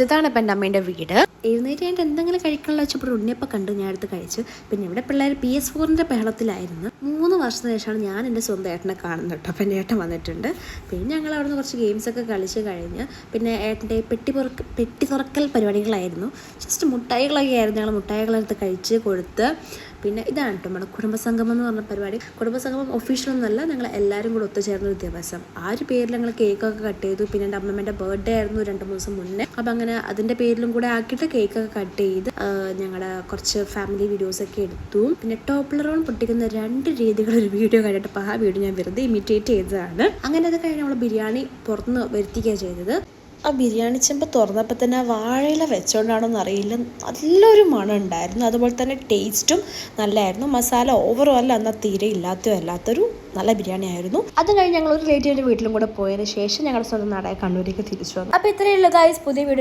ഇതാണ് ഇപ്പം എൻ്റെ അമ്മേൻ്റെ വീട്. എഴുന്നേറ്റ് കഴിഞ്ഞിട്ട് എന്തെങ്കിലും കഴിക്കാനുള്ള വെച്ചപ്പോൾ ഉണ്ണിയപ്പം കണ്ട് ഞാൻ എടുത്ത് കഴിച്ചു. പിന്നെ ഇവിടെ പിള്ളേർ PS4 ബഹളത്തിലായിരുന്നു. 3 വർഷത്തിന് ശേഷമാണ് ഞാൻ എൻ്റെ സ്വന്തം ഏട്ടനെ കാണുന്നത് കേട്ടോ. അപ്പം എൻ്റെ ഏട്ടൻ വന്നിട്ടുണ്ട്. പിന്നെ ഞങ്ങൾ അവിടെ നിന്ന് കുറച്ച് ഗെയിംസൊക്കെ കളിച്ച് കഴിഞ്ഞ് പിന്നെ ഏട്ടൻ്റെ പെട്ടി തുറക്കൽ പരിപാടികളായിരുന്നു. ജസ്റ്റ് മുട്ടായികളൊക്കെ ആയിരുന്നു. ഞങ്ങൾ മുട്ടായികളെടുത്ത് കഴിച്ച് കൊടുത്ത്. പിന്നെ ഇതാണ് കേട്ടോ നമ്മുടെ കുടുംബസംഗമം എന്ന് പറഞ്ഞ പരിപാടി. കുടുംബസംഗമം ഒഫീഷ്യലൊന്നുമല്ല, ഞങ്ങൾ എല്ലാവരും കൂടെ ഒത്തുചേർന്നൊരു ദിവസം. ആ ഒരു പേരിൽ ഞങ്ങൾ കേക്കൊക്കെ കട്ട് ചെയ്തു. പിന്നെ എൻ്റെ അമ്മമ്മേൻ്റെ ബർത്ത്ഡേ ആയിരുന്നു 2-3 ദിവസം മുന്നേ. അപ്പം അങ്ങനെ അതിൻ്റെ പേരിലും കൂടെ ആക്കിയിട്ട് കേക്കൊക്കെ കട്ട് ചെയ്ത് ഞങ്ങളുടെ കുറച്ച് ഫാമിലി വീഡിയോസൊക്കെ എടുത്തു. പിന്നെ ടോപ്ലറോൺ പൊട്ടിക്കുന്ന 2 രീതികളൊരു വീഡിയോ കണ്ടിട്ടപ്പോൾ ആ വീഡിയോ ഞാൻ വെറുതെ ഇമിറ്റേറ്റ് ചെയ്തതാണ്. അങ്ങനെ അത് കഴിഞ്ഞ് നമ്മൾ ബിരിയാണി പുറത്തുനിന്ന് വരുത്തിക്കുകയാണ് ചെയ്തത്. ആ ബിരിയാണി ചെമ്പ് തുറന്നപ്പോൾ തന്നെ ആ വാഴയില വെച്ചോണ്ടാണോന്ന് അറിയില്ല, നല്ലൊരു മണം ഉണ്ടായിരുന്നു. അതുപോലെ തന്നെ ടേസ്റ്റും നല്ലതായിരുന്നു. മസാല ഓവറോ അല്ല, എന്നാൽ തീരെ അല്ലാത്തൊരു നല്ല ബിരിയാണി ആയിരുന്നു. അത് കഴിഞ്ഞ് ഞങ്ങൾ ഒരു റിലേറ്റീവിൻ്റെ വീട്ടിലും കൂടെ പോയതിന് ശേഷം ഞങ്ങളുടെ സ്വന്തം നാടായ കണ്ണൂരേക്ക് തിരിച്ചു വന്നു. അപ്പോൾ ഇത്രയുള്ള ഗൈസ് പുതിയ വീഡിയോ